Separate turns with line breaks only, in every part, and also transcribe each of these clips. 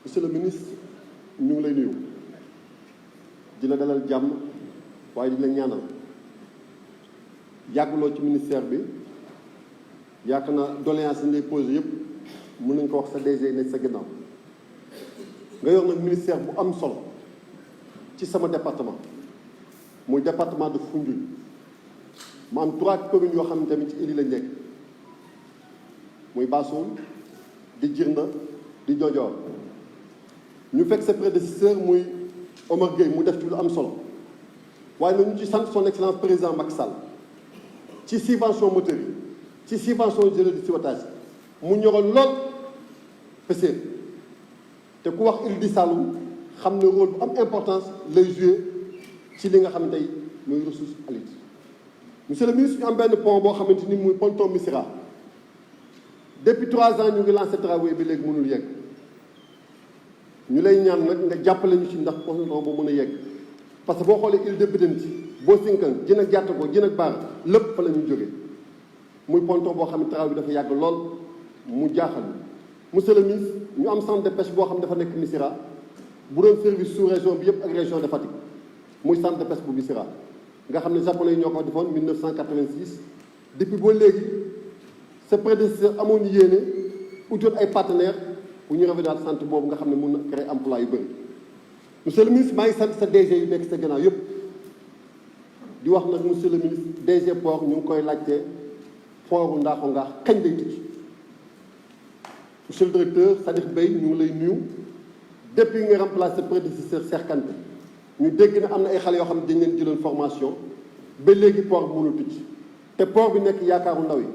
monsieur le ministre ñu ngi lay nuyu di la dalal jàmm waaye di la ñaanal yàgguloo ci ministère bi yaakaar naa doléance yi ngay posé yëpp mën nañ ko wax sa DG ne sa ginnaaw nga yor nag ministère bu am solo ci sama département muy département de Foundiougne mu am 3 communes yoo xam ne tamit ci île la nekk muy Bassoul di Djirnda di Diodior ñu fekk sa prédécesseur muy Omar Gueye mu def ci lu am solo waaye nag ñu ci sant son excellence président Macky Sall ci subvention moteur yi ci subvention jëlee di siwatage mu ñoroon lool PCE te ku wax île di Saloum xam ne rôle bu am importance lay joué ci li nga xam ne tey muy ressource halieutique. monsieur le ministre ñu am benn pont boo xamante ni muy ponton Missirah depuis 3 ans ñu ngi lancé travaux bi léegi mënul yegg ñu lay ñaan nag nga jàppale ñu ci ndax ponton boo mën a yegg parce que boo xoolee île de Bidenti boo Sinkan jën ak Diattaco jën ak Baar lépp fa la ñu jógee muy ponton boo xam ne travaux bi dafa yàgg lool mu jaaxal monsieur le ministre ñu am centre de pêche boo xam ne dafa nekk Missirah bu doon service sous région bi yëpp ak région de Fatick muy centre de pêche bu Missirah nga xam ne japonais yi ñoo ko defoon 1986 depuis boo léegi sa prédécesseur amoon yéene utoon ay partenaires pour ñu revenir centre boobu nga xam ne mun na créer emploi yu bëri. monsieur le ministre maa ngi sant sa DG yu nekk sa gannaaw yëpp di wax nag monsieur le ministre DG port ñu ngi koy laajte pooru Ndaaxo Ngaax kañ lay tijji. monsieur le directeur Sadikh Bey ñu ngi lay nuyu depuis nga remplacé sa prédécesseur Cheikh Kanté ñu dégg ne am na ay xale yoo xam ne dañ leen jëloon formation ba léegi port bi mënul tijji te port bi nekk yaakaaru ndaw yi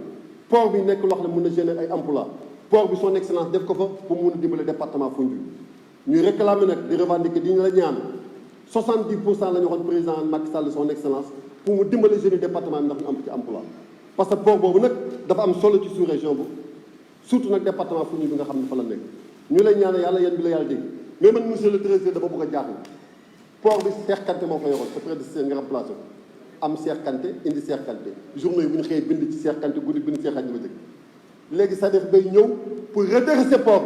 port bi nekk loo xam ne mën na générer ay emploi port bi son excellence def ko fa pour mun a dimbale département Foundiougne ñuy réclamer nag di revendiquer di ñu la ñaan 70% la ñu waxoon président Macky Sall son excellence pour mu dimbale jeunes département bi ndax ñu am ci emploi parce que port boobu nag dafa am solo ci sous-région bu surtout nag département Foundiougne bi nga xam ne fa la nekk ñu lay ñaan yàlla yéen bi la yàlla dégg mais man monsieur le trésorier dafa bëgg a jaaxle port bi Cheikh Kanté moo ko yoroon sa prédécesseur nga remplacé ko am Cheikh Kanté indi Cheikh Kanté journée yi bu ñu xëyee bind ci Cheikh Kanté guddi bind Cheikh Kanté ba jëkk léegi Sadikh Bey ñëw pour redresser port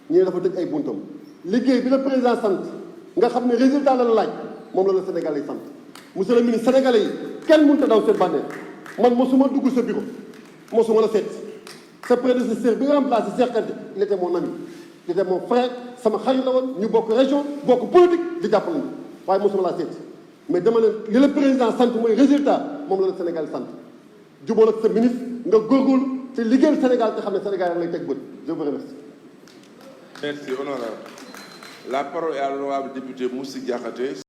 bi ñu ne dafa tëj ay buntam liggéey bi la président sant nga xam ne résultat la laaj moom la Sénégalais yi sant monsieur le ministre sénégalais yi kenn mënut a daw seen bànneex man mosuma dugg sa bureau mosuma la seet sa prédécesseur bi nga remplacé Cheikh Kanté il était mon ami il était mon frère sama xarit la woon ñu bokk région bokk politique di jàppale ñu waaye mosuma laa seet mais dama ne li la président sant mooy résultat moom la Sénégal sant jubóol ak sa ministre nga góorgóorlu te liggéeyal Sénégal te xam ne Sénégal lay teg bët je vous remercie.
Merci honorable. La parole est à l'honorable député Moussi Diakhaté.